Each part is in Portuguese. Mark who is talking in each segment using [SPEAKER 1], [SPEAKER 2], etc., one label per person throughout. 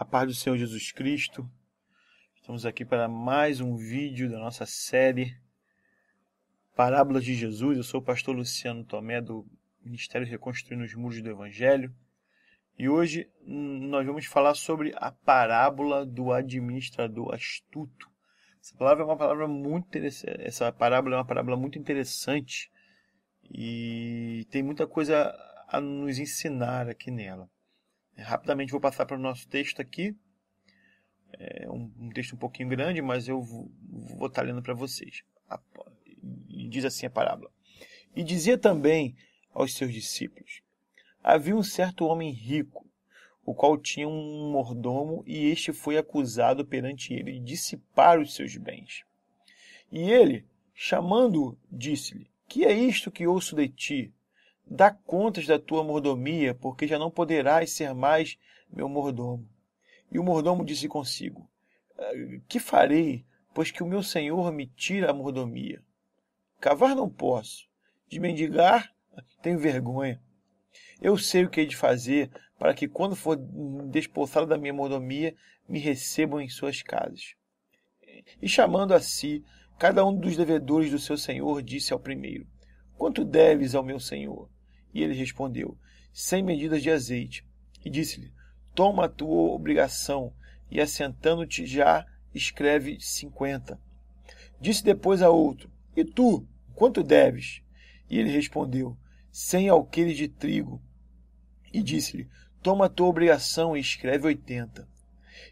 [SPEAKER 1] A paz do Senhor Jesus Cristo. Estamos aqui para mais um vídeo da nossa série Parábolas de Jesus. Eu sou o pastor Luciano Tomé, do Ministério Reconstruindo os Muros do Evangelho. E hoje nós vamos falar sobre a parábola do administrador astuto. Essa palavra é uma palavra muito interessante. Essa parábola é uma parábola muito interessante e tem muita coisa a nos ensinar aqui nela. Rapidamente vou passar para o nosso texto aqui. É um texto um pouquinho grande, mas eu vou estar lendo para vocês. E diz assim a parábola. E dizia também aos seus discípulos: havia um certo homem rico, o qual tinha um mordomo, e este foi acusado perante ele de dissipar os seus bens. E ele, chamando-o, disse-lhe: que é isto que ouço de ti? Dá contas da tua mordomia, porque já não poderás ser mais meu mordomo. E o mordomo disse consigo: que farei, pois que o meu senhor me tira a mordomia? Cavar não posso, de mendigar tenho vergonha. Eu sei o que hei de fazer, para que quando for despossado da minha mordomia, me recebam em suas casas. E chamando a si, cada um dos devedores do seu senhor disse ao primeiro: quanto deves ao meu senhor? E ele respondeu: 100 medidas de azeite. E disse-lhe: toma a tua obrigação, e assentando-te já, escreve 50. Disse depois a outro: e tu, quanto deves? E ele respondeu: 100 alqueires de trigo. E disse-lhe: toma a tua obrigação, e escreve 80.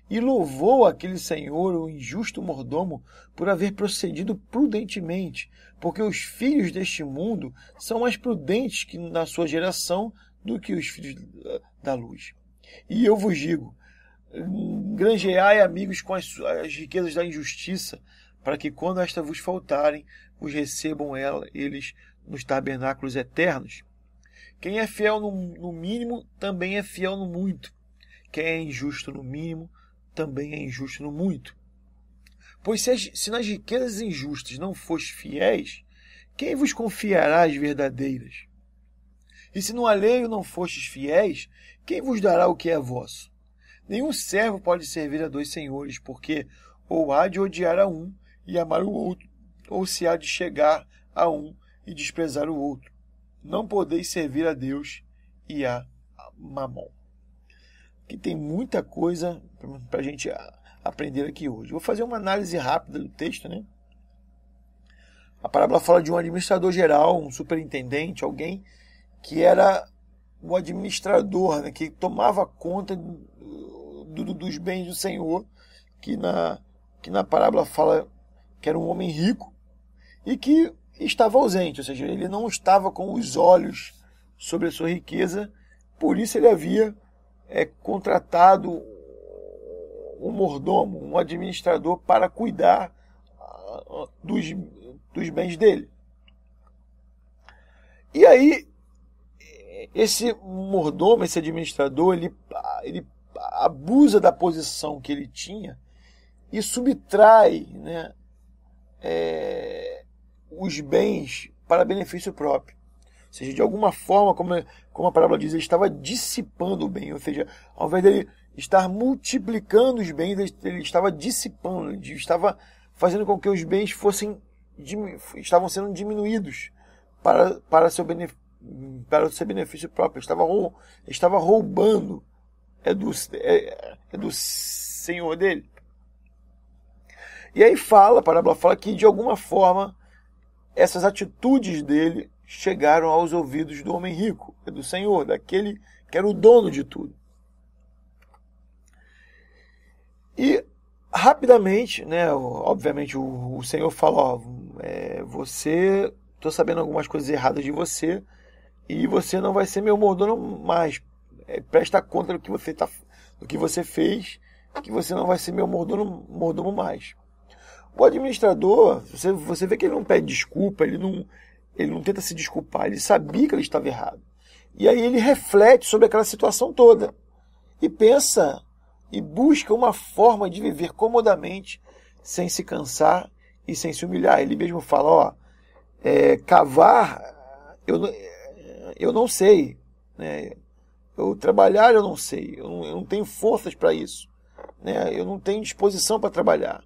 [SPEAKER 1] E louvou aquele senhor, o injusto mordomo, por haver procedido prudentemente, porque os filhos deste mundo são mais prudentes que na sua geração do que os filhos da luz. E eu vos digo: granjeai amigos com as riquezas da injustiça, para que quando estas vos faltarem, vos recebam eles nos tabernáculos eternos. Quem é fiel no mínimo, também é fiel no muito. Quem é injusto no mínimo, também é injusto no muito. Pois se nas riquezas injustas não fostes fiéis, quem vos confiará as verdadeiras? E se no alheio não fostes fiéis, quem vos dará o que é vosso? Nenhum servo pode servir a dois senhores, porque ou há de odiar a um e amar o outro, ou se há de chegar a um e desprezar o outro. Não podeis servir a Deus e a Mamon. Que tem muita coisa para a gente aprender aqui hoje. Vou fazer uma análise rápida do texto, né? A parábola fala de um administrador geral, um superintendente, alguém que era o administrador, né? Que tomava conta dos bens do Senhor, que na parábola fala que era um homem rico e que estava ausente, ou seja, ele não estava com os olhos sobre a sua riqueza, por isso ele havia contratado um mordomo, um administrador, para cuidar dos bens dele. E aí, esse mordomo, esse administrador, ele abusa da posição que ele tinha e subtrai, né, os bens para benefício próprio. Ou seja, de alguma forma, como a parábola diz, ele estava dissipando o bem. Ou seja, ao invés dele estar multiplicando os bens, ele estava dissipando, ele estava fazendo com que os bens estavam sendo diminuídos para o seu benefício próprio. Ele estava roubando do senhor dele. E aí a parábola fala que, de alguma forma, essas atitudes dele chegaram aos ouvidos do homem rico, do Senhor, daquele que era o dono de tudo. E rapidamente, né, obviamente o Senhor fala: estou sabendo algumas coisas erradas de você, e você não vai ser meu mordomo mais. Presta conta do que você fez, que você não vai ser meu mordomo mais. O administrador, você vê que ele não pede desculpa, ele não tenta se desculpar, ele sabia que ele estava errado. E aí ele reflete sobre aquela situação toda e pensa e busca uma forma de viver comodamente, sem se cansar e sem se humilhar. Ele mesmo fala: cavar eu não sei, né? Eu trabalhar eu não sei, eu não tenho forças para isso. né? Eu não tenho disposição para trabalhar.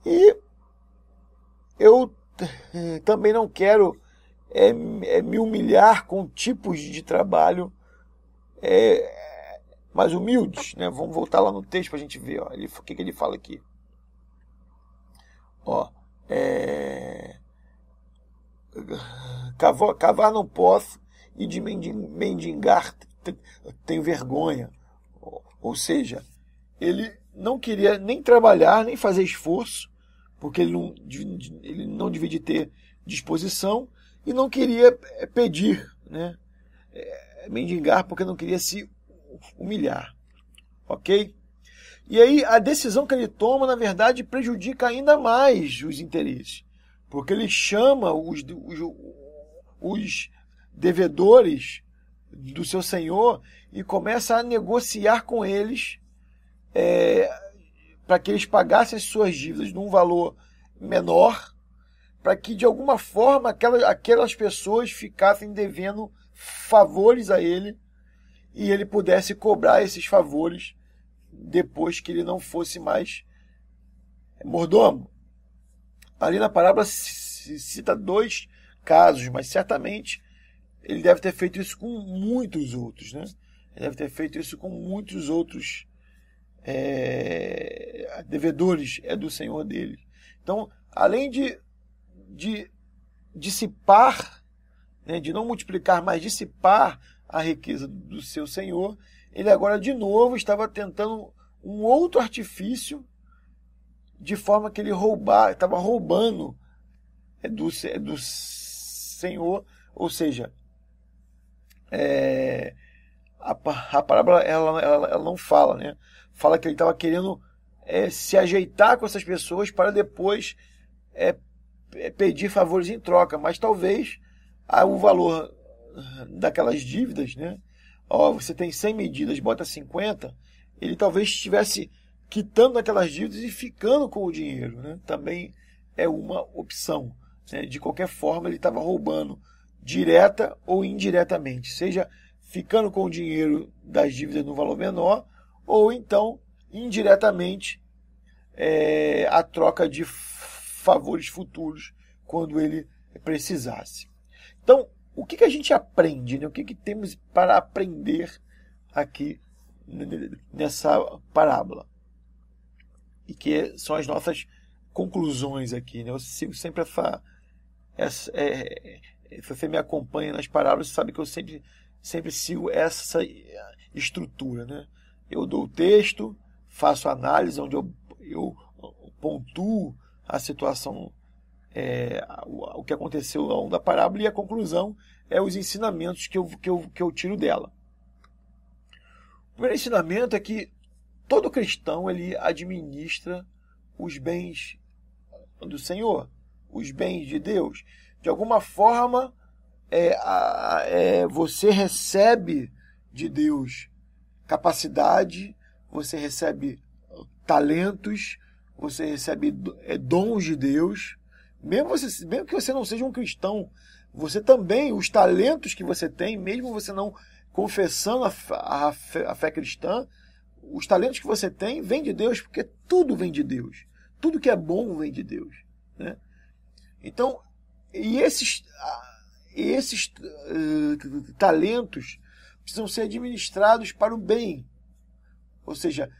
[SPEAKER 1] E eu também não quero me humilhar com tipos de trabalho mais humildes, né? Vamos voltar lá no texto para a gente ver, ó, o que ele fala aqui. Ó, cavar não posso e de mendigar tenho vergonha. Ou seja, ele não queria nem trabalhar, nem fazer esforço, porque ele não devia de ter disposição, e não queria pedir, né? Mendigar porque não queria se humilhar. Ok? E aí a decisão que ele toma, na verdade, prejudica ainda mais os interesses. Porque ele chama os devedores do seu senhor e começa a negociar com eles para que eles pagassem as suas dívidas num valor menor, para que de alguma forma aquelas pessoas ficassem devendo favores a ele e ele pudesse cobrar esses favores depois que ele não fosse mais mordomo. Ali na parábola se cita 2 casos, mas certamente ele deve ter feito isso com muitos outros, né? Ele deve ter feito isso com muitos outros devedores do senhor dele. Então, além de dissipar, né, de não multiplicar, mas dissipar a riqueza do seu senhor, ele agora de novo estava tentando um outro artifício, de forma que ele estava roubando do senhor, ou seja, a parábola ela não fala, né? Fala que ele estava querendo se ajeitar com essas pessoas para depois pedir favores em troca, mas talvez o valor daquelas dívidas, né? Ó, você tem 100 medidas, bota 50, ele talvez estivesse quitando aquelas dívidas e ficando com o dinheiro, né? Também é uma opção, né? De qualquer forma, ele estava roubando direta ou indiretamente, seja ficando com o dinheiro das dívidas no valor menor, ou então, indiretamente, a troca de favores futuros quando ele precisasse. Então, o que a gente aprende, né? O que temos para aprender aqui nessa parábola? E que são as nossas conclusões aqui, né? Eu sigo sempre se você me acompanha nas parábolas, você sabe que eu sempre sigo essa estrutura, né? Eu dou o texto, faço análise, onde eu pontuo a situação, o que aconteceu ao longo da parábola, e a conclusão é os ensinamentos que eu tiro dela. O primeiro ensinamento é que todo cristão ele administra os bens do Senhor, os bens de Deus. De alguma forma, você recebe de Deus capacidade, você recebe talentos, você recebe dons de Deus. Mesmo que você não seja um cristão, você também, os talentos que você tem, mesmo você não confessando a fé cristã, os talentos que você tem vêm de Deus, porque tudo vem de Deus. Tudo que é bom vem de Deus, né? Então, esses talentos precisam ser administrados para o bem. Ou seja,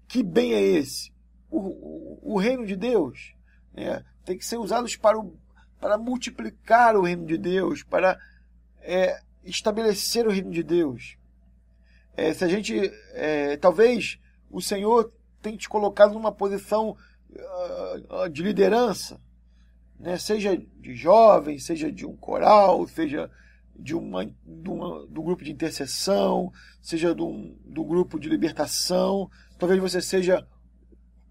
[SPEAKER 1] que bem é esse? O reino de Deus, né? Tem que ser usados para multiplicar o reino de Deus, para estabelecer o reino de Deus. Se a gente, talvez o Senhor tenha te colocado numa posição de liderança, né? Seja de jovem, seja de um coral, seja do grupo de intercessão, seja do grupo de libertação. Talvez você seja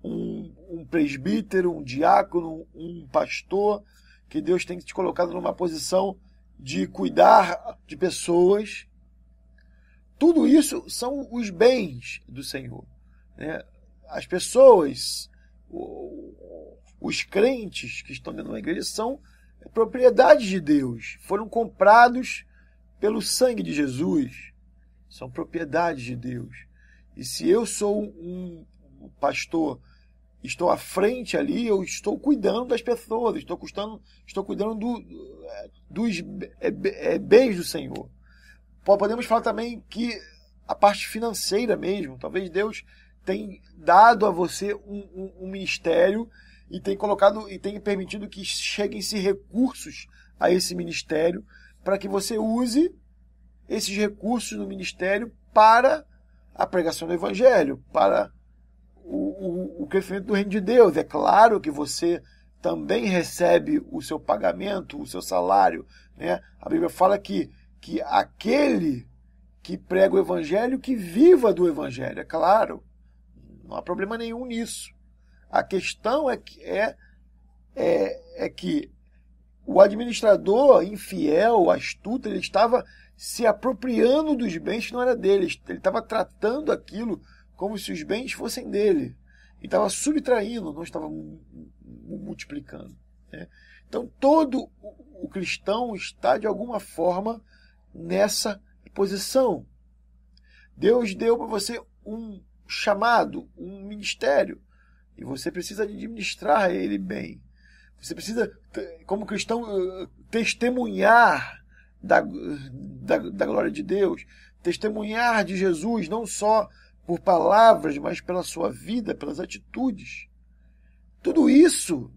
[SPEAKER 1] um presbítero, um diácono, um pastor, que Deus tem te colocado numa posição de cuidar de pessoas. Tudo isso são os bens do Senhor, né? As pessoas, os crentes que estão dentro da igreja são propriedade de Deus, foram comprados pelo sangue de Jesus, são propriedades de Deus.
[SPEAKER 2] E se eu sou um pastor, estou à frente ali, eu estou cuidando das pessoas, estou cuidando dos bens do Senhor. Podemos falar também que a parte financeira mesmo, talvez Deus tenha dado a você um ministério e tenha permitido que cheguem-se recursos a esse ministério para que você use esses recursos no ministério para a pregação do Evangelho, para o crescimento do reino de Deus. É claro que você também recebe o seu pagamento, o seu salário, né? A Bíblia fala que aquele que prega o Evangelho, que viva do Evangelho. É claro, não há problema nenhum nisso. A questão é que o administrador infiel, astuto, ele estava se apropriando dos bens que não era dele. Ele estava tratando aquilo como se os bens fossem dele. Ele estava subtraindo, não estava multiplicando, né? Então, todo o cristão está, de alguma forma, nessa posição. Deus deu para você um chamado, um ministério, e você precisa administrar ele bem. Você precisa, como cristão, testemunhar da glória de Deus, testemunhar de Jesus, não só por palavras, mas pela sua vida, pelas atitudes. Tudo isso,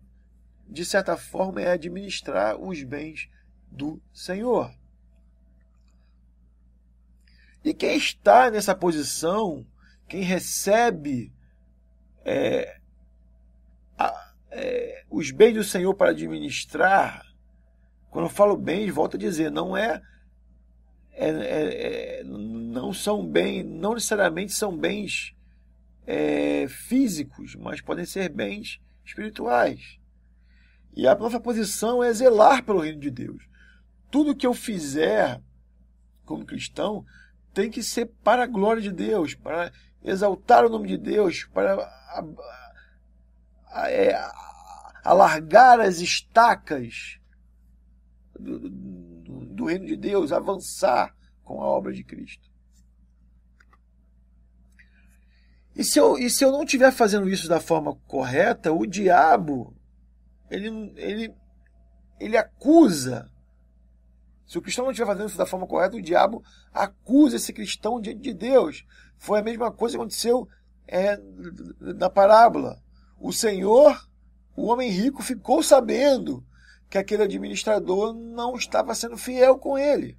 [SPEAKER 2] de certa forma, é administrar os bens do Senhor. E quem está nessa posição, quem recebe os bens do Senhor para administrar, quando eu falo bens, volto a dizer, não são bens, não necessariamente são bens físicos, mas podem ser bens espirituais. E a nossa posição é zelar pelo reino de Deus. Tudo que eu fizer como cristão tem que ser para a glória de Deus, para exaltar o nome de Deus, para alargar as estacas do reino de Deus, avançar com a obra de Cristo. E se eu não estiver fazendo isso da forma correta, o diabo, ele acusa. Se o cristão não estiver fazendo isso da forma correta, o diabo acusa esse cristão diante de Deus. Foi a mesma coisa que aconteceu na parábola. O Senhor, o homem rico, ficou sabendo que aquele administrador não estava sendo fiel com ele.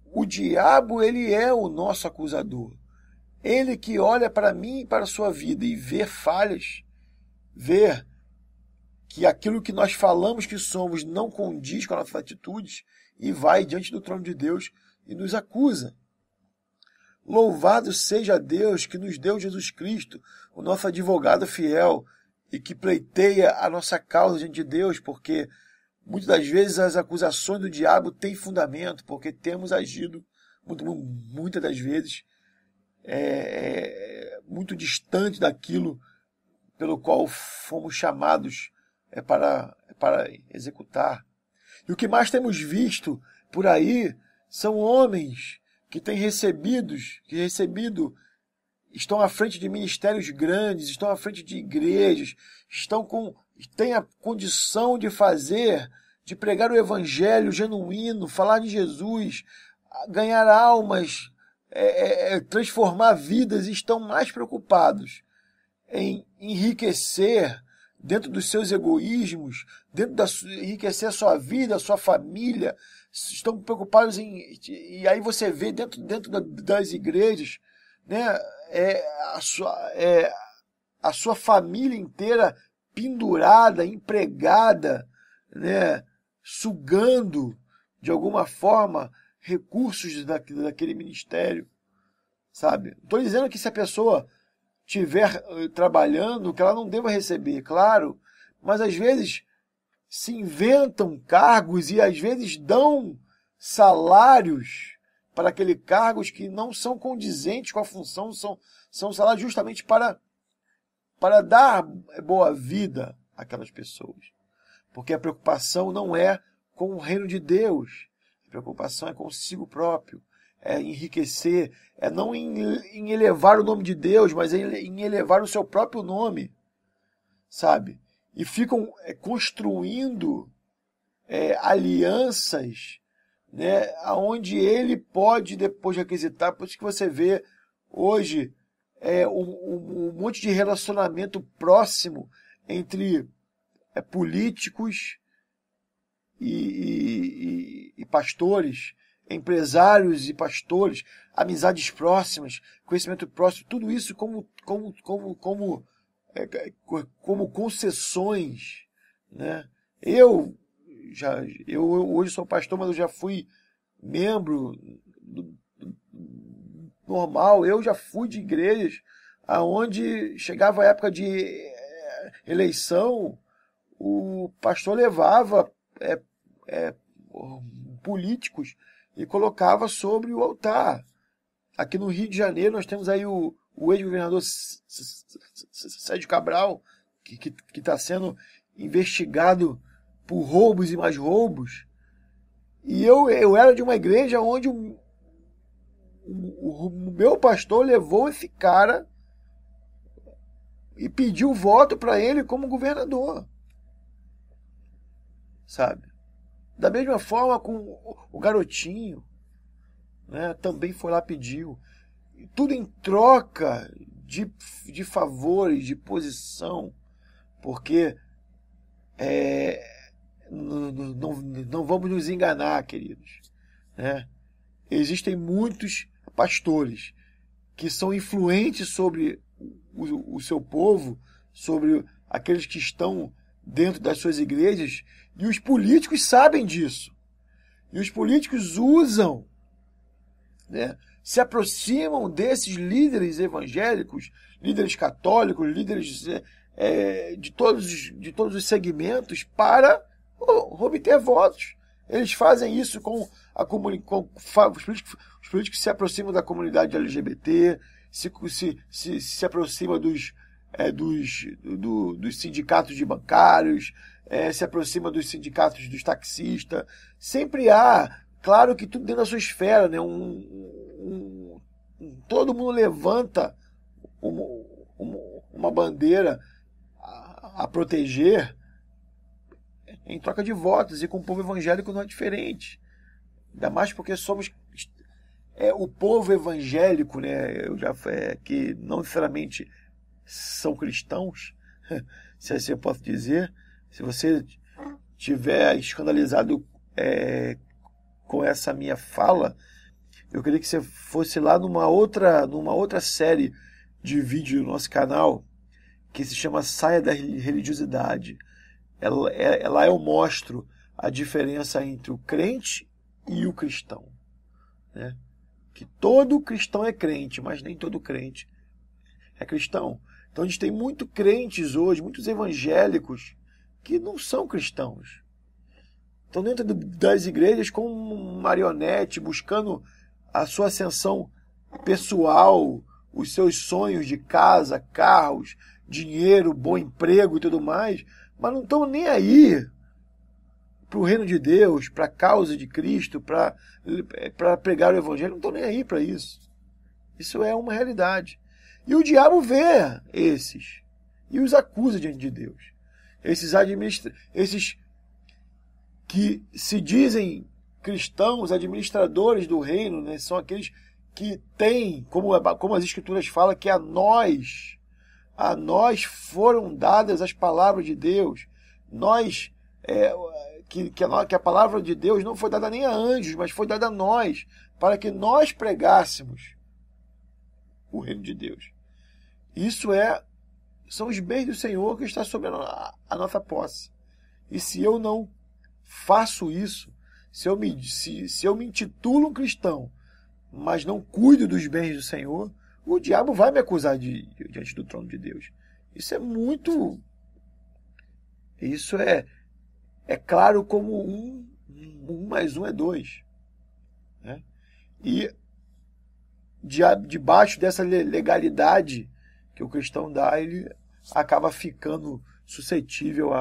[SPEAKER 2] O diabo, ele é o nosso acusador. Ele que olha para mim e para a sua vida e vê falhas, vê que aquilo que nós falamos que somos não condiz com as nossas atitudes e vai diante do trono de Deus e nos acusa. Louvado seja Deus que nos deu Jesus Cristo, o nosso advogado fiel, e que pleiteia a nossa causa diante de Deus, porque muitas das vezes as acusações do diabo têm fundamento, porque temos agido, muitas das vezes, muito distante daquilo pelo qual fomos chamados para executar. E o que mais temos visto por aí são homens que têm recebido, estão à frente de ministérios grandes, estão à frente de igrejas, têm a condição de pregar o evangelho genuíno, falar de Jesus, ganhar almas, transformar vidas, e estão mais preocupados em enriquecer dentro dos seus egoísmos, enriquecer a sua vida, a sua família, estão preocupados e aí você vê dentro das igrejas, né, a sua família inteira pendurada, empregada, né, sugando de alguma forma recursos daquele ministério, sabe? Estou dizendo que se a pessoa estiver trabalhando, que ela não deva receber, claro, mas às vezes se inventam cargos e às vezes dão salários para aqueles cargos que não são condizentes com a função, são salários justamente para dar boa vida àquelas pessoas. Porque a preocupação não é com o reino de Deus, a preocupação é consigo próprio, enriquecer, não em elevar o nome de Deus, mas em elevar o seu próprio nome, sabe? E ficam construindo alianças, né, onde ele pode depois requisitar. Por isso que você vê hoje um monte de relacionamento próximo entre políticos e pastores, empresários e pastores, amizades próximas, conhecimento próximo, tudo isso como concessões, né? Eu hoje sou pastor, mas eu já fui membro normal. Eu já fui de igrejas aonde chegava a época de eleição, o pastor levava políticos e colocava sobre o altar. Aqui no Rio de Janeiro nós temos aí o ex-governador Sérgio Cabral, que está sendo investigado por roubos e mais roubos. E eu era de uma igreja onde o meu pastor levou esse cara e pediu voto para ele como governador, sabe? Da mesma forma com o garotinho, né, também foi lá, pediu. Tudo em troca de favores, de posição, porque não vamos nos enganar, queridos, né? Existem muitos pastores que são influentes sobre o seu povo, sobre aqueles que estão dentro das suas igrejas, e os políticos sabem disso. E os políticos usam, né, se aproximam desses líderes evangélicos, líderes católicos, líderes de todos os segmentos, para obter votos. Eles fazem isso com os políticos se aproximam da comunidade LGBT, se aproximam dos sindicatos de bancários, se aproxima dos sindicatos dos taxistas. Sempre há, claro que tudo dentro da sua esfera, né? Todo mundo levanta uma bandeira a proteger em troca de votos, e com o povo evangélico não é diferente. Ainda mais porque somos o povo evangélico, né? Que não necessariamente são cristãos, se assim eu posso dizer. Se você tiver escandalizado com essa minha fala, eu queria que você fosse lá numa outra série de vídeo do nosso canal, que se chama Saia da Religiosidade. Lá eu mostro a diferença entre o crente e o cristão, né? Que todo cristão é crente, mas nem todo crente é cristão. Então a gente tem muitos crentes hoje, muitos evangélicos, que não são cristãos. Estão dentro das igrejas como marionete, buscando a sua ascensão pessoal, os seus sonhos de casa, carros, dinheiro, bom emprego e tudo mais, mas não estão nem aí para o reino de Deus, para a causa de Cristo, para pregar o evangelho. Não estão nem aí para isso. Isso é uma realidade. E o diabo vê esses e os acusa diante de Deus. Esses que se dizem cristãos, administradores do reino, né, são aqueles que têm, como as Escrituras falam, que a nós foram dadas as palavras de Deus. Que a palavra de Deus não foi dada nem a anjos, mas foi dada a nós, para que nós pregássemos o reino de Deus. Isso são os bens do Senhor que está sobre a nossa posse. E se eu não faço isso, se eu me intitulo um cristão, mas não cuido dos bens do Senhor, o diabo vai me acusar diante do trono de Deus. Isso é muito... Isso é claro como 1 mais 1 é 2. Né? E debaixo dessa legalidade que o cristão dá, ele acaba ficando suscetível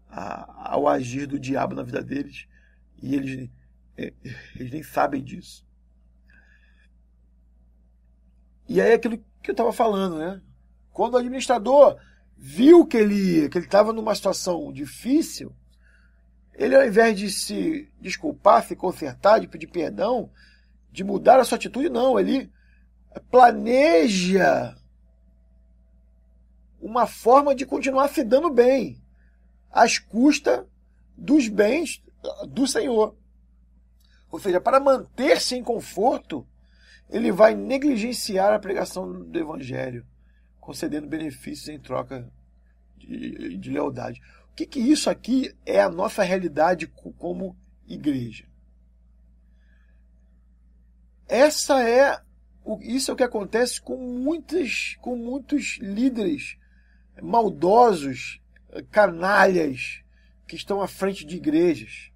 [SPEAKER 2] ao agir do diabo na vida deles. E eles nem sabem disso. E aí é aquilo que eu estava falando, né? Quando o administrador viu que ele estava numa situação difícil, ele, ao invés de se desculpar, se consertar, de pedir perdão, de mudar a sua atitude, não. Ele planeja uma forma de continuar se dando bem, às custas dos bens do Senhor. Ou seja, para manter-se em conforto, ele vai negligenciar a pregação do Evangelho, concedendo benefícios em troca de lealdade. O que isso aqui é a nossa realidade como igreja? Isso é o que acontece com muitos líderes maldosos, canalhas, que estão à frente de igrejas.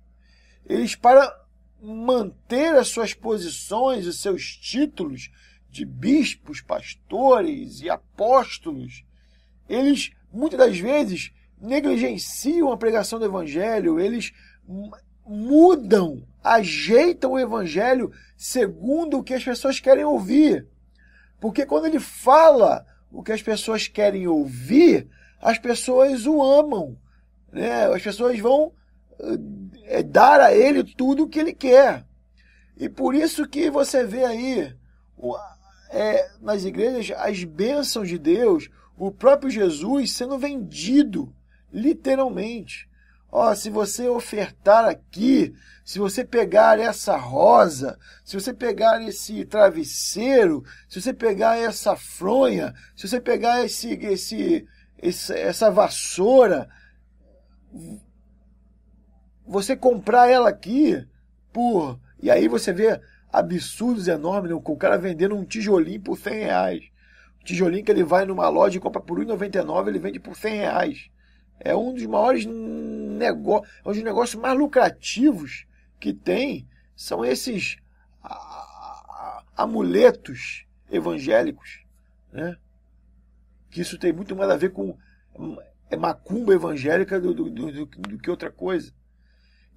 [SPEAKER 2] Eles, para manter as suas posições, os seus títulos de bispos, pastores e apóstolos, eles, muitas das vezes, negligenciam a pregação do Evangelho, eles mudam, ajeitam o Evangelho segundo o que as pessoas querem ouvir. Porque quando ele fala o que as pessoas querem ouvir, as pessoas o amam, né? As pessoas vão dar a ele tudo o que ele quer. E por isso que você vê aí nas igrejas as bênçãos de Deus, o próprio Jesus sendo vendido, literalmente. Se você ofertar aqui, se você pegar essa rosa, se você pegar esse travesseiro, se você pegar essa fronha, se você pegar essa vassoura, você comprar ela aqui e aí você vê absurdos enormes, né? O cara vendendo um tijolinho por R$100. O tijolinho que ele vai numa loja e compra por R$1,99, ele vende por R$100. É um dos maiores negócios, um dos negócios mais lucrativos que tem, são esses amuletos evangélicos, né? Que isso tem muito mais a ver com macumba evangélica do que outra coisa.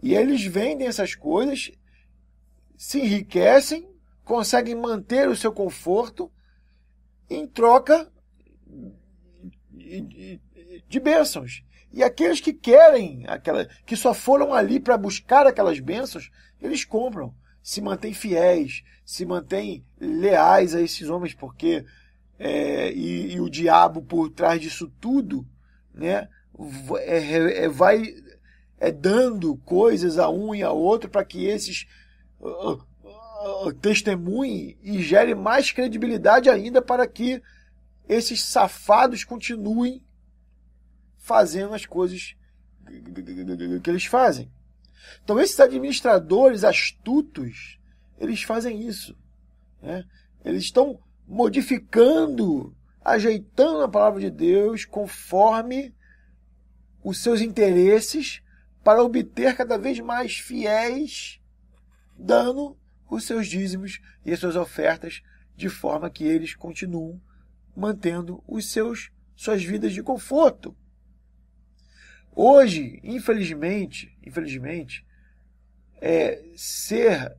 [SPEAKER 2] E eles vendem essas coisas, se enriquecem, conseguem manter o seu conforto em troca de bênçãos. E aqueles que querem, que só foram ali para buscar aquelas bênçãos, eles compram, se mantêm fiéis, se mantêm leais a esses homens, porque e o diabo por trás disso tudo, né, vai dando coisas a um e a outro para que esses testemunhem e gere mais credibilidade ainda para que esses safados continuem fazendo as coisas que eles fazem. Então, esses administradores astutos, eles fazem isso, né? Eles estão modificando, ajeitando a palavra de Deus conforme os seus interesses para obter cada vez mais fiéis, dando os seus dízimos e as suas ofertas de forma que eles continuam mantendo suas vidas de conforto. Hoje, infelizmente, ser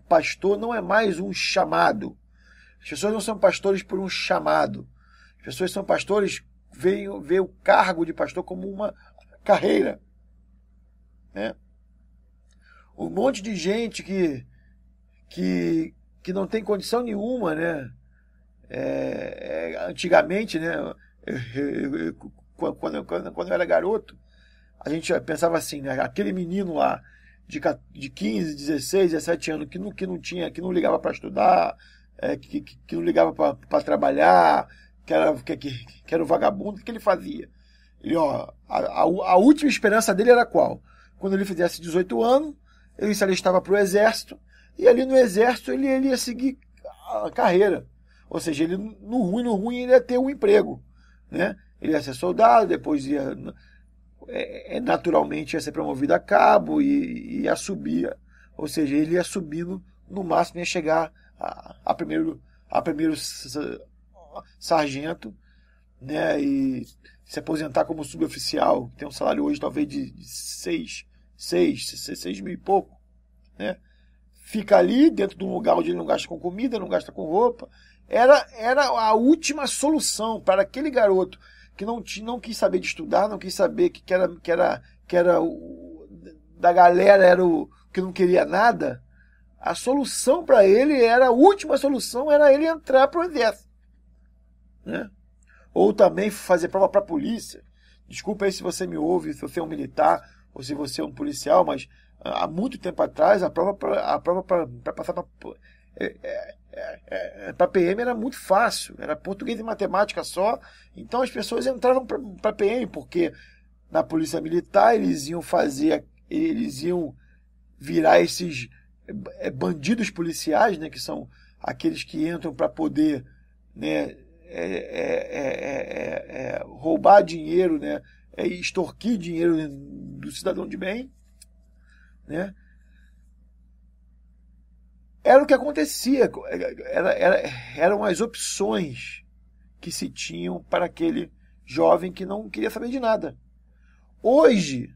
[SPEAKER 2] pastor não é mais um chamado. As pessoas não são pastores por um chamado. As pessoas são pastores, veem o cargo de pastor como uma carreira, né? Um monte de gente que não tem condição nenhuma, né? Antigamente, né? Quando eu era garoto, a gente pensava assim, né? Aquele menino lá de 15, 16, 17 anos que não ligava para estudar, que não ligava para trabalhar, que era um vagabundo, o que ele fazia? A última esperança dele era qual? Quando ele fizesse 18 anos, ele se alistava para o exército, e ali no exército ele ia seguir a carreira. Ou seja, ele no ruim ele ia ter um emprego, né? Ele ia ser soldado, depois naturalmente ia ser promovido a cabo e ia subir. Ou seja, ele ia subindo, no máximo ia chegar a primeiro sargento, né? E se aposentar como suboficial, tem um salário hoje talvez de 6 mil e pouco, né? Fica ali dentro de um lugar onde ele não gasta com comida, não gasta com roupa, era a última solução para aquele garoto que não quis saber de estudar, não quis saber que era da galera, era o que não queria nada. A solução para ele a última solução era ele entrar para o exército, né? Ou também fazer prova para a polícia. Desculpa aí se você me ouve, se você é um militar ou se você é um policial, mas há muito tempo atrás a prova para passar para PM era muito fácil, era português e matemática só. Então as pessoas entravam para PM, porque na polícia militar eles iam virar esses bandidos policiais, né, que são aqueles que entram para poder, né, roubar dinheiro, né, extorquir dinheiro do cidadão de bem, né? Era o que acontecia, eram as opções que se tinham para aquele jovem que não queria saber de nada. Hoje,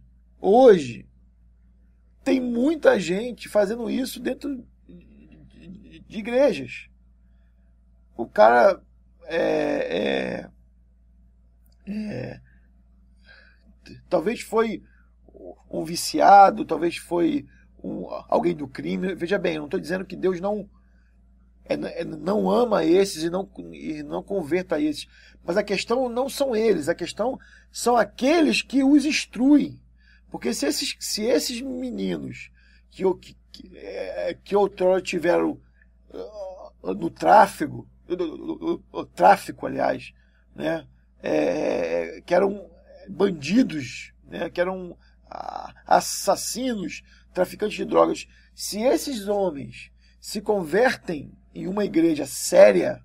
[SPEAKER 2] tem muita gente fazendo isso dentro de igrejas. O cara talvez foi um viciado, talvez foi alguém do crime. Veja bem, eu não estou dizendo que Deus não ama esses e não converta esses. Mas a questão não são eles, a questão são aqueles que os instruem. Porque se esses meninos que outrora tiveram no tráfico, aliás, né, que eram bandidos, né, que eram assassinos, traficantes de drogas, se esses homens se convertem em uma igreja séria,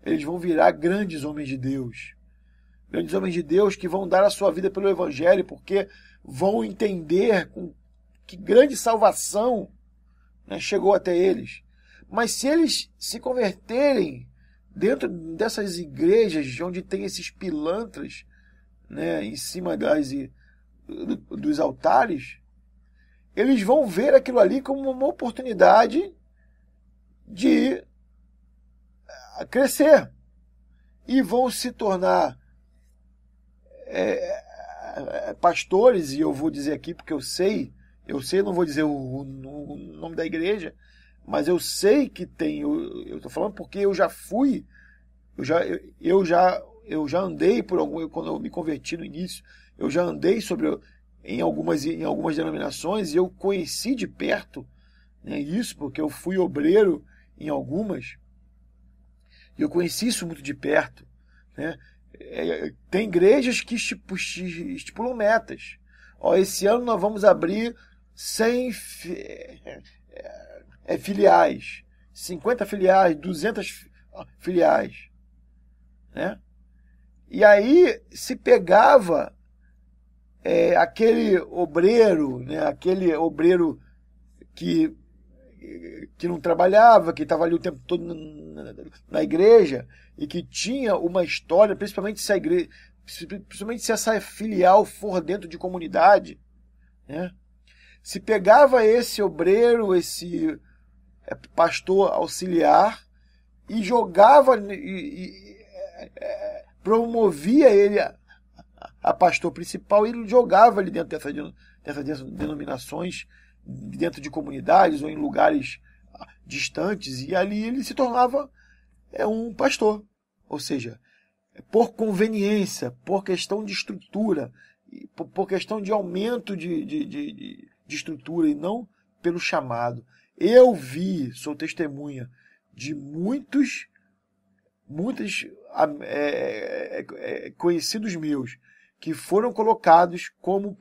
[SPEAKER 2] eles vão virar grandes homens de Deus. Grandes homens de Deus que vão dar a sua vida pelo Evangelho, porque vão entender que grande salvação, né, chegou até eles. Mas se eles se converterem dentro dessas igrejas onde tem esses pilantras, né, em cima dos altares, eles vão ver aquilo ali como uma oportunidade de crescer e vão se tornar pastores. E eu vou dizer aqui porque eu sei, não vou dizer o nome da igreja, mas eu sei que tem. Eu estou falando porque eu já fui, eu já andei por quando eu me converti no início, eu já andei em algumas denominações e eu conheci de perto, né, isso, porque eu fui obreiro em algumas, e eu conheci isso muito de perto, né? Tem igrejas que estipulam metas. Esse ano nós vamos abrir 100 filiais, 50 filiais, 200 filiais, né? E aí se pegava aquele obreiro, né, que não trabalhava, que estava ali o tempo todo na igreja e que tinha uma história, principalmente se essa filial for dentro de comunidade, né? Se pegava esse obreiro, esse pastor auxiliar e jogava promovia ele a pastor principal e ele jogava ali dentro dessas denominações, dentro de comunidades ou em lugares distantes, e ali ele se tornava um pastor. Ou seja, por conveniência, por questão de estrutura, por questão de aumento de estrutura e não pelo chamado. Eu sou testemunha de muitos conhecidos meus que foram colocados como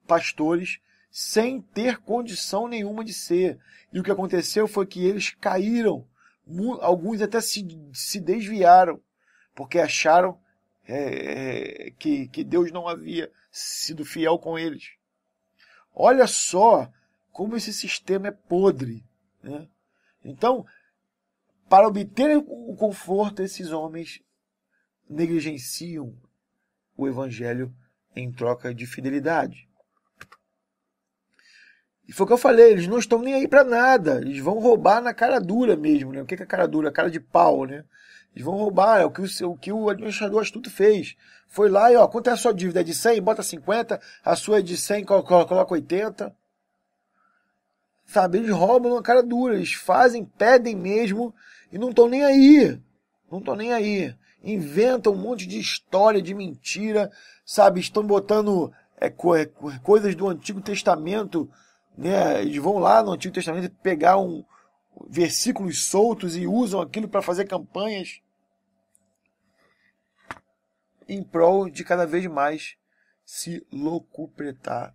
[SPEAKER 2] pastores sem ter condição nenhuma de ser. E o que aconteceu foi que eles caíram, alguns até se desviaram, porque acharam que Deus não havia sido fiel com eles. Olha só como esse sistema é podre, né? Então, para obter o conforto, esses homens negligenciam o evangelho em troca de fidelidade. E foi o que eu falei, eles não estão nem aí para nada. Eles vão roubar na cara dura mesmo, né? O que é cara dura? A cara de pau, né? Eles vão roubar, é o que o administrador astuto fez. Foi lá e, ó, quanto é a sua dívida? É de 100? Bota 50. A sua é de 100, coloca 80. Sabe, eles roubam na cara dura. Eles fazem, pedem mesmo e não estão nem aí. Não estão nem aí. Inventam um monte de história, de mentira, sabe? Estão botando coisas do Antigo Testamento, né? Eles vão lá no Antigo Testamento pegar versículos soltos e usam aquilo para fazer campanhas em prol de cada vez mais se locupletar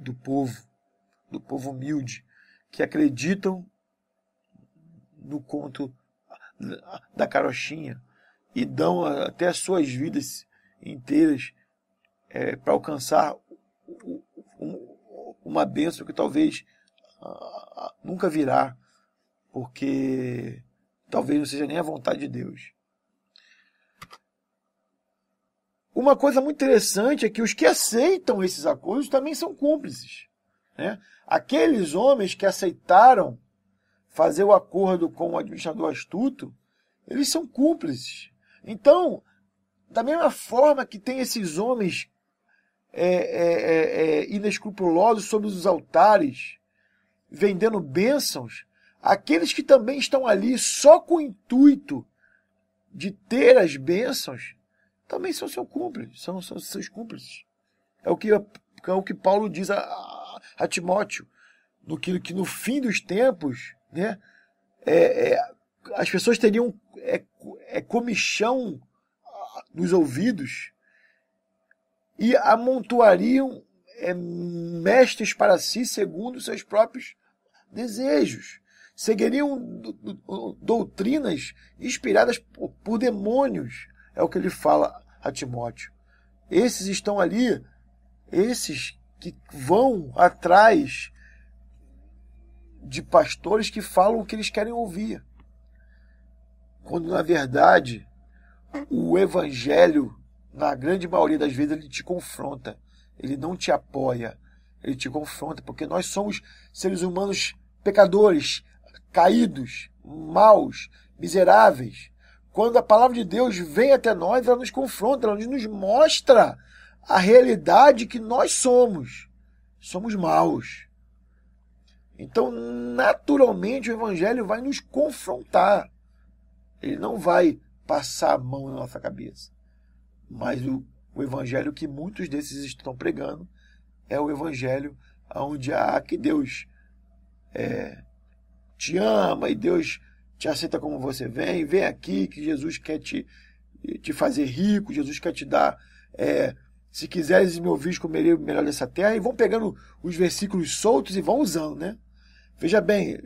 [SPEAKER 2] do povo humilde, que acreditam no conto da carochinha e dão até as suas vidas inteiras para alcançar uma bênção que talvez nunca virá, porque talvez não seja nem a vontade de Deus. Uma coisa muito interessante é que os que aceitam esses acordos também são cúmplices, né? Aqueles homens que aceitaram fazer o acordo com o administrador astuto, eles são cúmplices. Então, da mesma forma que tem esses homens inescrupulosos sobre os altares, vendendo bênçãos, aqueles que também estão ali só com o intuito de ter as bênçãos, também são seus cúmplices, são seus cúmplices. É o que Paulo diz a Timóteo, que no fim dos tempos, né, as pessoas teriam comichão nos ouvidos e amontoariam mestres para si segundo seus próprios desejos. Seguiriam doutrinas inspiradas por demônios. É o que ele fala a Timóteo. Esses estão ali, esses que vão atrás de pastores que falam o que eles querem ouvir. Quando, na verdade, o evangelho, na grande maioria das vezes, ele te confronta. Ele não te apoia. Ele te confronta, porque nós somos seres humanos pecadores, caídos, maus, miseráveis. Quando a palavra de Deus vem até nós, ela nos confronta, ela nos mostra a realidade que nós somos. Somos maus. Então, naturalmente, o evangelho vai nos confrontar. Ele não vai passar a mão na nossa cabeça. Mas o evangelho que muitos desses estão pregando é o evangelho onde que Deus te ama e Deus te aceita como você vem aqui, que Jesus quer te fazer rico, Jesus quer te dar, se quiseres me ouvir, comerei o melhor dessa terra, e vão pegando os versículos soltos e vão usando, né? Veja bem,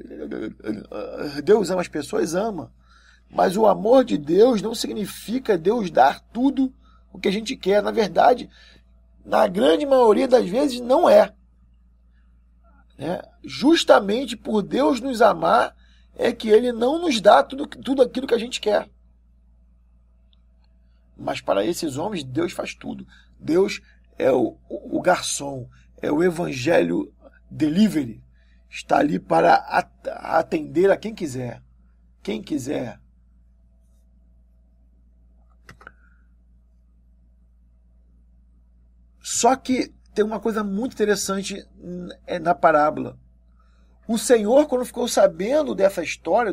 [SPEAKER 2] Deus ama as pessoas, ama, mas o amor de Deus não significa Deus dar tudo o que a gente quer. Na verdade, na grande maioria das vezes, não é. Justamente por Deus nos amar, é que Ele não nos dá tudo aquilo que a gente quer. Mas para esses homens, Deus faz tudo. Deus é o garçom, é o evangelho delivery. Está ali para atender a quem quiser. Quem quiser. Só que tem uma coisa muito interessante na parábola. O Senhor, quando ficou sabendo dessa história,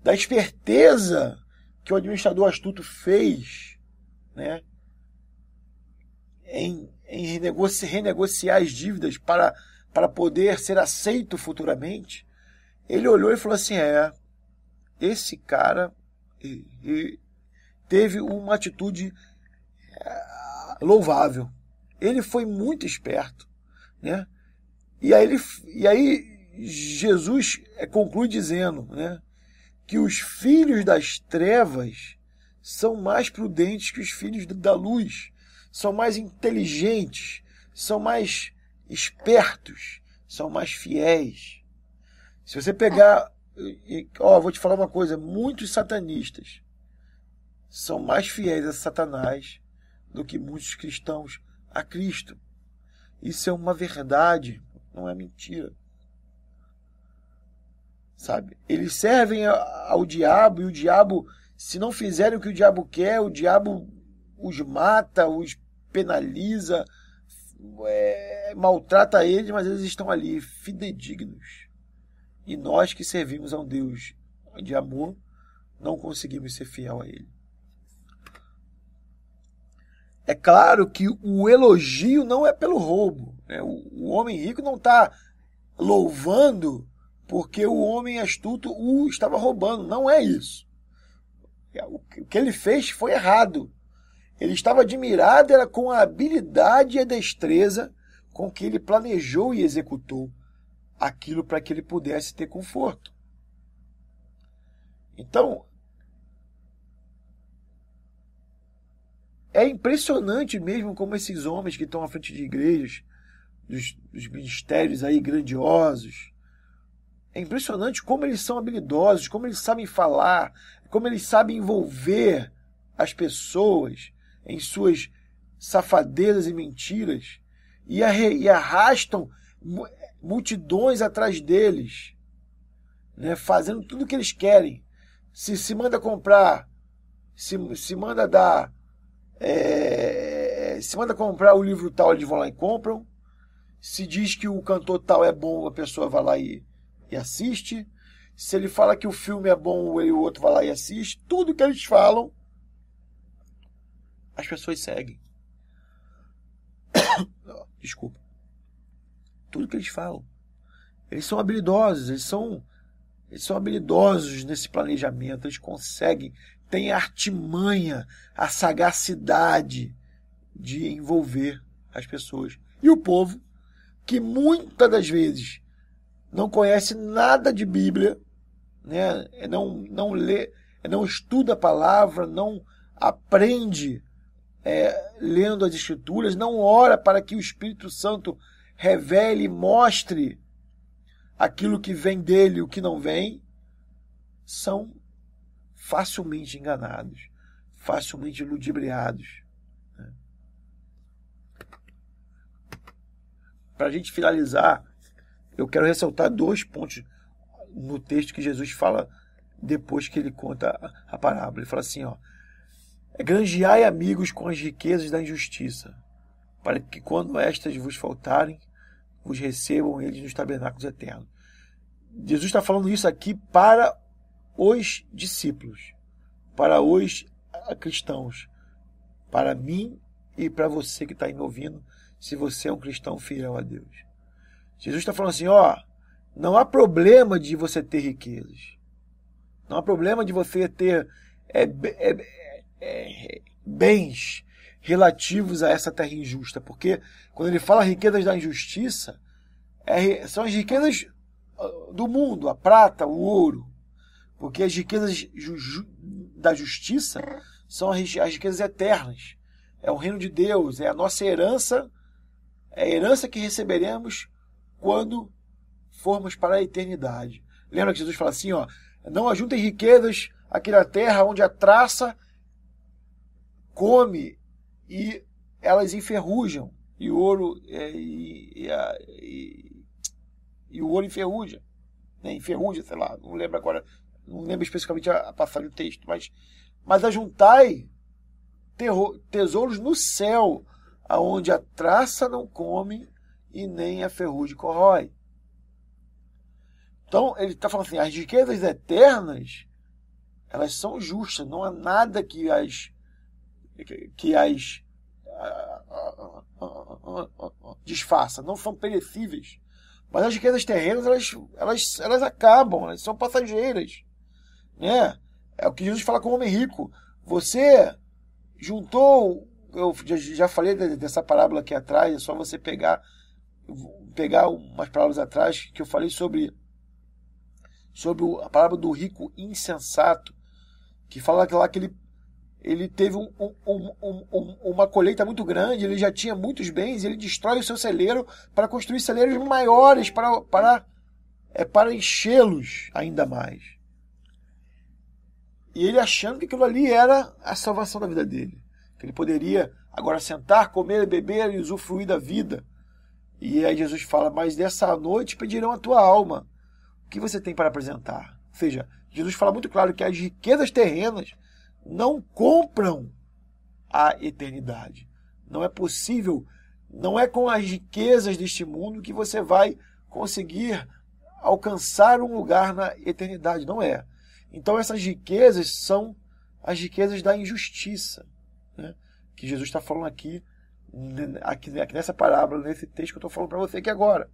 [SPEAKER 2] da esperteza que o administrador astuto fez, né, em renegociar as dívidas para poder ser aceito futuramente, ele olhou e falou assim, esse cara teve uma atitude louvável. Ele foi muito esperto, né? E aí Jesus conclui dizendo, né, que os filhos das trevas são mais prudentes que os filhos da luz, são mais inteligentes, são mais espertos, são mais fiéis. Se você pegar, vou te falar uma coisa, muitos satanistas são mais fiéis a Satanás do que muitos cristãos a Cristo. Isso é uma verdade, não é mentira. Sabe? Eles servem ao diabo, e o diabo, se não fizerem o que o diabo quer, o diabo os mata, os penaliza, maltrata eles, mas eles estão ali fidedignos. E nós que servimos a um Deus de amor, não conseguimos ser fiel a ele. É claro que o elogio não é pelo roubo, né? O homem rico não está louvando porque o homem astuto o estava roubando. Não é isso. O que ele fez foi errado. Ele estava admirado era com a habilidade e a destreza com que ele planejou e executou aquilo para que ele pudesse ter conforto. Então, é impressionante mesmo como esses homens que estão à frente de igrejas, dos ministérios aí grandiosos, é impressionante como eles são habilidosos, como eles sabem falar, como eles sabem envolver as pessoas em suas safadezas e mentiras e arrastam multidões atrás deles, né, fazendo tudo o que eles querem. Se manda comprar, se manda dar, se manda comprar o livro tal, eles vão lá e compram. Se diz que o cantor tal é bom, a pessoa vai lá e assiste. Se ele fala que o filme é bom, o outro vai lá e assiste. Tudo que eles falam, as pessoas seguem. Desculpa. Tudo que eles falam. Eles são habilidosos, eles são habilidosos nesse planejamento, eles conseguem, têm a artimanha, a sagacidade de envolver as pessoas. E o povo, que muitas das vezes não conhece nada de Bíblia, né? Não lê, não estuda a palavra, não aprende lendo as Escrituras, não ora para que o Espírito Santo revele e mostre aquilo que vem dele e o que não vem, são facilmente enganados, facilmente ludibriados. Para a gente finalizar, eu quero ressaltar 2 pontos no texto que Jesus fala depois que ele conta a parábola. Ele fala assim, granjeai amigos com as riquezas da injustiça, para que quando estas vos faltarem, vos recebam eles nos tabernáculos eternos. Jesus está falando isso aqui para os discípulos, para os cristãos, para mim e para você que está aí me ouvindo, se você é um cristão fiel a Deus. Jesus está falando assim, não há problema de você ter riquezas. Não há problema de você ter bens relativos a essa terra injusta. Porque quando ele fala riquezas da injustiça, são as riquezas do mundo, a prata, o ouro. Porque as riquezas da justiça são as riquezas eternas. É o reino de Deus, é a nossa herança, é a herança que receberemos quando formos para a eternidade. Lembra que Jesus fala assim, não ajuntem riquezas aqui na terra onde a traça come e elas enferrujam, e o ouro e o ouro enferruja, né? Enferruja, sei lá, não lembro agora, não lembro especificamente a passagem do texto, mas ajuntai tesouros no céu, aonde a traça não come e nem a ferrugem corrói. Então, ele está falando assim, as riquezas eternas, elas são justas, não há nada que as desfaça, não são perecíveis. Mas as riquezas terrenas, elas acabam, elas são passageiras, né? É o que Jesus fala com o homem rico. Você juntou, eu já falei dessa parábola aqui atrás, é só você pegar umas parábolas atrás que eu falei sobre a parábola do rico insensato, que fala lá que ele teve uma colheita muito grande, ele já tinha muitos bens, ele destrói o seu celeiro para construir celeiros maiores, para enchê-los ainda mais. E ele achando que aquilo ali era a salvação da vida dele, que ele poderia agora sentar, comer, beber e usufruir da vida, E aí Jesus fala, mas dessa noite pedirão a tua alma. O que você tem para apresentar? Ou seja, Jesus fala muito claro que as riquezas terrenas não compram a eternidade. Não é possível, não é com as riquezas deste mundo que você vai conseguir alcançar um lugar na eternidade. Não é. Então essas riquezas são as riquezas da injustiça, né? Que Jesus está falando aqui nessa parábola, nesse texto que eu estou falando para você aqui agora.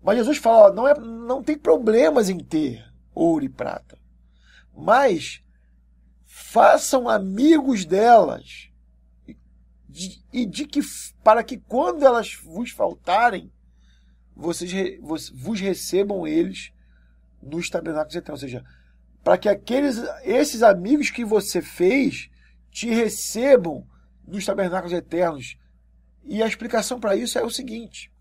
[SPEAKER 2] Mas Jesus fala, ó, não tem problemas em ter ouro e prata, mas façam amigos delas, para que quando elas vos faltarem, vos recebam eles nos tabernáculos eternos. Ou seja, para que esses amigos que você fez te recebam nos tabernáculos eternos. E a explicação para isso é o seguinte: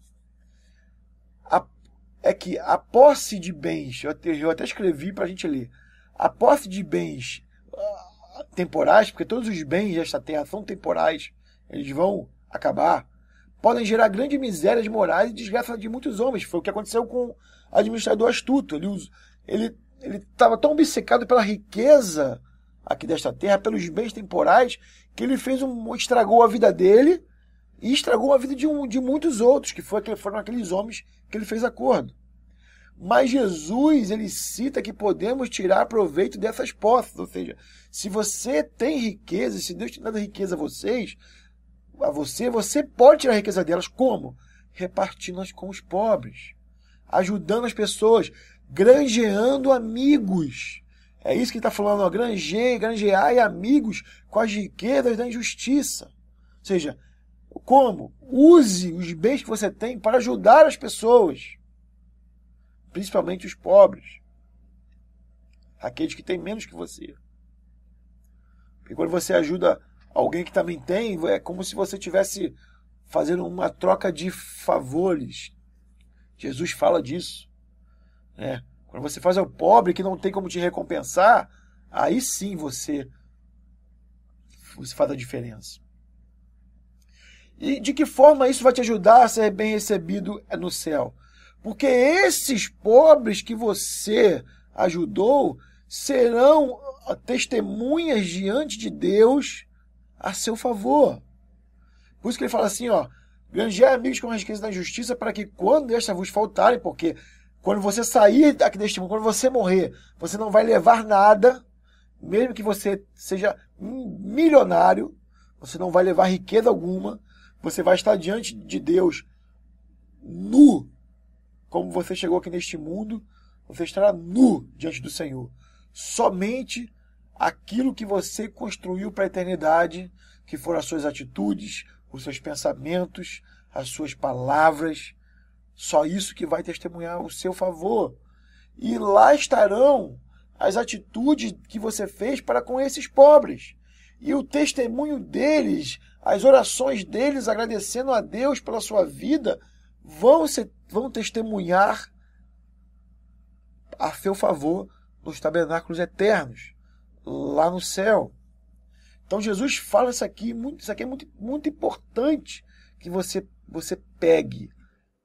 [SPEAKER 2] é que a posse de bens, eu até escrevi para a gente ler, a posse de bens temporais, porque todos os bens desta terra são temporais, eles vão acabar, podem gerar grande miséria de morais e desgraça de muitos homens. Foi o que aconteceu com o administrador astuto. Ele estava tão obcecado pela riqueza aqui desta terra, pelos bens temporais, que ele estragou a vida dele e estragou a vida de muitos outros, que foram aqueles homens que ele fez acordo. Mas Jesus, ele cita que podemos tirar proveito dessas posses. Ou seja, se você tem riqueza, se Deus tem dado riqueza a você pode tirar a riqueza delas. Como? Repartindo-as com os pobres, ajudando as pessoas, granjeando amigos. É isso que ele está falando, ó, granjear amigos com as riquezas da injustiça. Ou seja, como? Use os bens que você tem para ajudar as pessoas, principalmente os pobres, aqueles que têm menos que você. Porque quando você ajuda alguém que também tem, é como se você estivesse fazendo uma troca de favores. Jesus fala disso, né? Quando você faz ao pobre que não tem como te recompensar, aí sim você faz a diferença. E de que forma isso vai te ajudar a ser bem recebido no céu? Porque esses pobres que você ajudou serão testemunhas diante de Deus a seu favor. Por isso que ele fala assim, ó, granjear amigos com as riquezas da justiça, para que quando estas vos faltarem, porque quando você sair daqui deste mundo, quando você morrer, você não vai levar nada, mesmo que você seja milionário, você não vai levar riqueza alguma, você vai estar diante de Deus nu, como você chegou aqui neste mundo, você estará nu diante do Senhor. Somente aquilo que você construiu para a eternidade, que foram as suas atitudes, os seus pensamentos, as suas palavras, só isso que vai testemunhar o seu favor. E lá estarão as atitudes que você fez para com esses pobres. E o testemunho deles, as orações deles agradecendo a Deus pela sua vida, vão testemunhar a seu favor nos tabernáculos eternos, lá no céu. Então Jesus fala isso aqui é muito, muito importante que você pegue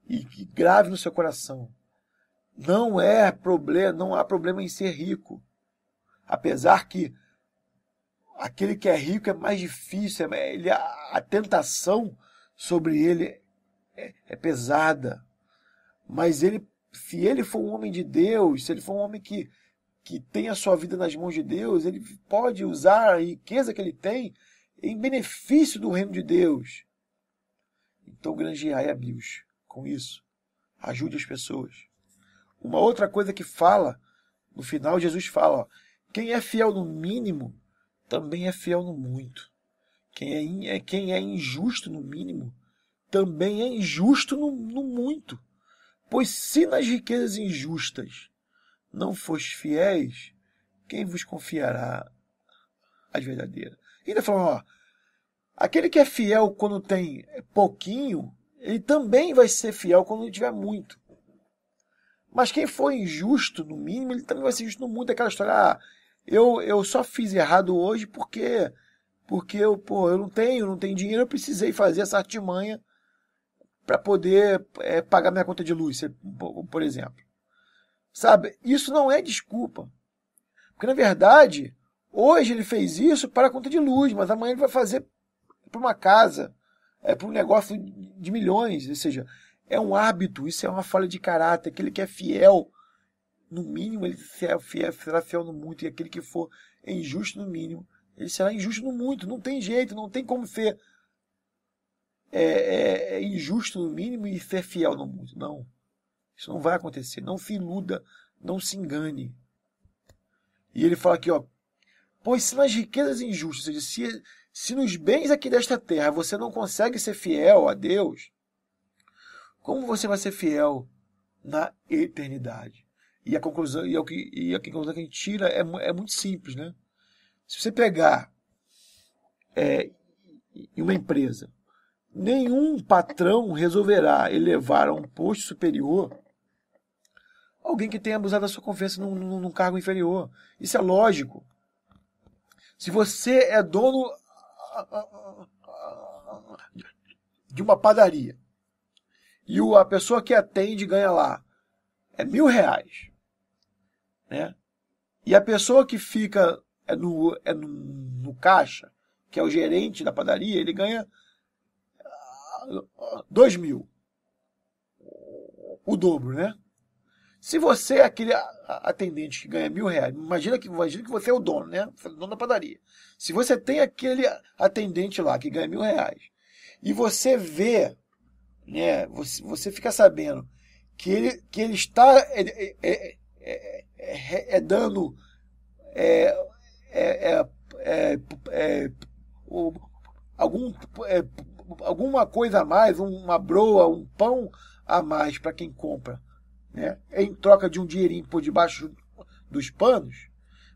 [SPEAKER 2] e que grave no seu coração. Não há problema em ser rico. Apesar que aquele que é rico é mais difícil, a tentação sobre ele é pesada. Mas se ele for um homem de Deus, se ele for um homem que tem a sua vida nas mãos de Deus, ele pode usar a riqueza que ele tem em benefício do reino de Deus. Então, granjeai amigos com isso. Ajude as pessoas. Uma outra coisa que fala, no final Jesus fala, ó, quem é fiel no mínimo, também é fiel no muito. Quem é injusto no mínimo, também é injusto no muito. Pois se nas riquezas injustas não fostes fiéis, quem vos confiará as verdadeiras? Ele está falando, ó, aquele que é fiel quando tem pouquinho, ele também vai ser fiel quando tiver muito. Mas quem for injusto no mínimo, ele também vai ser injusto no muito. Aquela história, eu só fiz errado hoje porque eu não tenho dinheiro, eu precisei fazer essa artimanha poder pagar minha conta de luz, por exemplo. Sabe? Isso não é desculpa. Porque, na verdade, hoje ele fez isso para a conta de luz, mas amanhã ele vai fazer para uma casa, para um negócio de milhões. Ou seja, é um hábito, isso é uma falha de caráter. Aquele que é fiel, no mínimo, ele será fiel no muito. E aquele que for injusto, no mínimo, ele será injusto no muito. Não tem jeito, não tem como ser injusto no mínimo e ser fiel no muito. Não. Isso não vai acontecer. Não se iluda, não se engane. E ele fala aqui, ó, pois se nas riquezas injustas, ou seja, se nos bens aqui desta terra você não consegue ser fiel a Deus, como você vai ser fiel na eternidade? E a conclusão, a conclusão que a gente tira é muito simples, né? Se você pegar em uma empresa, nenhum patrão resolverá elevar a um posto superior alguém que tenha abusado da sua confiança num cargo inferior. Isso é lógico. Se você é dono de uma padaria e a pessoa que atende ganha lá R$1.000, né? E a pessoa que fica no caixa, que é o gerente da padaria, ele ganha 2.000. O dobro, né? Se você é aquele atendente que ganha R$1.000, imagina que você é o dono, né? Você é o dono da padaria. Se você tem aquele atendente lá que ganha R$1.000 e você vê, né? Você fica sabendo que ele está dando alguma coisa a mais, uma broa, um pão a mais para quem compra, né, em troca de um dinheirinho por debaixo dos panos,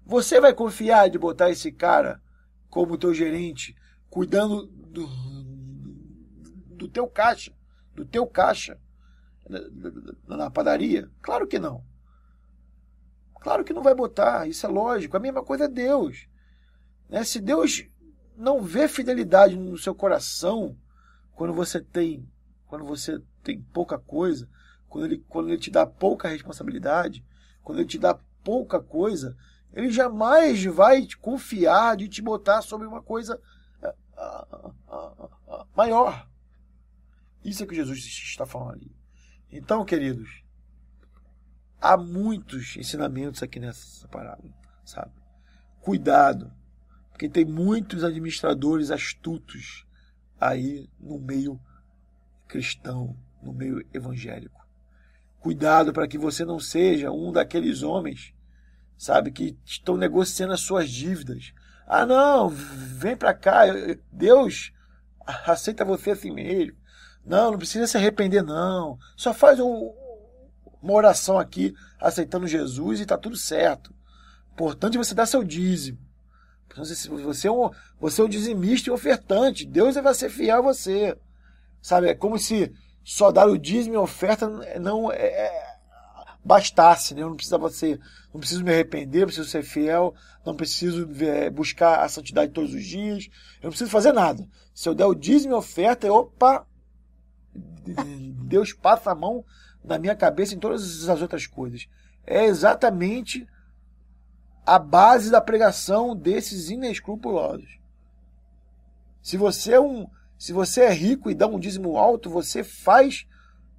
[SPEAKER 2] você vai confiar de botar esse cara como teu gerente, cuidando do teu caixa na padaria? Claro que não. Claro que não vai botar, isso é lógico. A mesma coisa é Deus, né? Se Deus não vê fidelidade no seu coração, quando você tem pouca coisa, quando ele te dá pouca responsabilidade, quando ele te dá pouca coisa, ele jamais vai confiar de te botar sobre uma coisa maior. Isso é que Jesus está falando ali. Então, queridos, há muitos ensinamentos aqui nessa parábola, sabe? Cuidado, porque tem muitos administradores astutos aí no meio cristão, no meio evangélico. Cuidado para que você não seja um daqueles homens, sabe, que estão negociando as suas dívidas. Ah, não, vem para cá, Deus aceita você assim mesmo. Não precisa se arrepender, não. Só faz uma oração aqui, aceitando Jesus e está tudo certo. Importante você dar seu dízimo. Você é um dizimista e ofertante. Deus vai ser fiel a você. Sabe, é como se só dar o dízimo e a oferta não bastasse, né? Eu não preciso me arrepender, não preciso ser fiel, não preciso buscar a santidade todos os dias, eu não preciso fazer nada. Se eu der o dízimo e a oferta, Deus passa a mão na minha cabeça em todas as outras coisas. É exatamente a base da pregação desses inescrupulosos. Se você é rico e dá um dízimo alto, você faz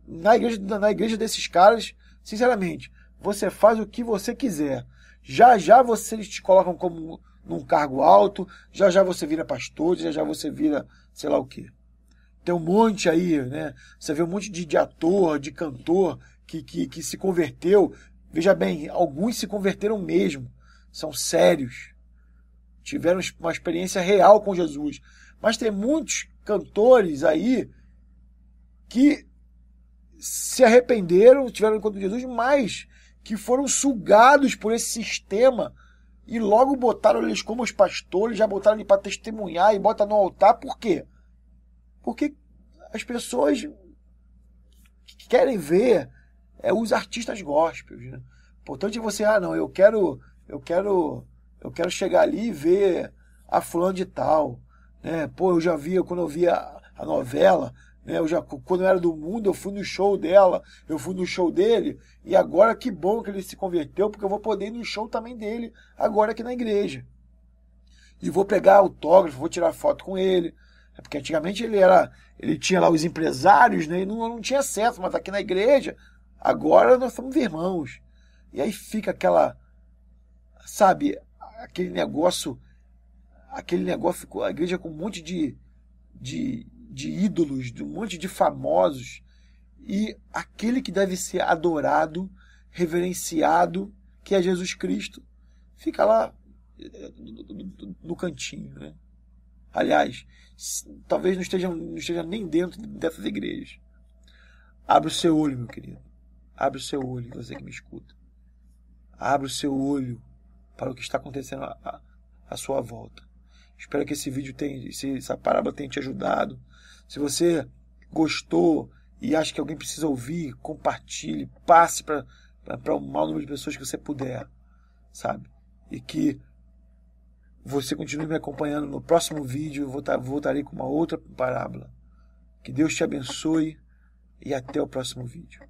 [SPEAKER 2] na igreja desses caras, sinceramente, você faz o que você quiser. Já vocês te colocam como num cargo alto, já você vira pastor, já você vira sei lá o quê. Tem um monte aí, né? Você vê um monte de ator, de cantor que se converteu. Veja bem, alguns se converteram mesmo. São sérios. Tiveram uma experiência real com Jesus. Mas tem muitos cantores aí que se arrependeram, tiveram encontro com Jesus, mas que foram sugados por esse sistema e logo botaram eles como os pastores, já botaram ele para testemunhar e botam no altar. Por quê? Porque as pessoas querem ver os artistas gospels, né? Portanto, você, eu quero chegar ali e ver a fulano de tal, né? Pô, quando eu via a novela, né? Quando eu era do mundo, eu fui no show dela, eu fui no show dele, e agora que bom que ele se converteu, porque eu vou poder ir no show também dele, agora aqui na igreja. E vou pegar autógrafo, vou tirar foto com ele. Porque antigamente ele tinha lá os empresários, né? E não tinha acesso, mas aqui na igreja, agora nós somos irmãos. E aí fica aquela, sabe, aquele negócio, a igreja com um monte de ídolos, de um monte de famosos, e aquele que deve ser adorado, reverenciado, que é Jesus Cristo, fica lá no cantinho, né? Aliás, talvez não esteja nem dentro dessas igrejas. Abre o seu olho, meu querido. Abre o seu olho, você que me escuta. Abre o seu olho para o que está acontecendo à sua volta. Espero que esse vídeo essa parábola tenha te ajudado. Se você gostou e acha que alguém precisa ouvir, compartilhe, passe para o maior número de pessoas que você puder, sabe? E que você continue me acompanhando no próximo vídeo. Eu voltarei com uma outra parábola. Que Deus te abençoe e até o próximo vídeo.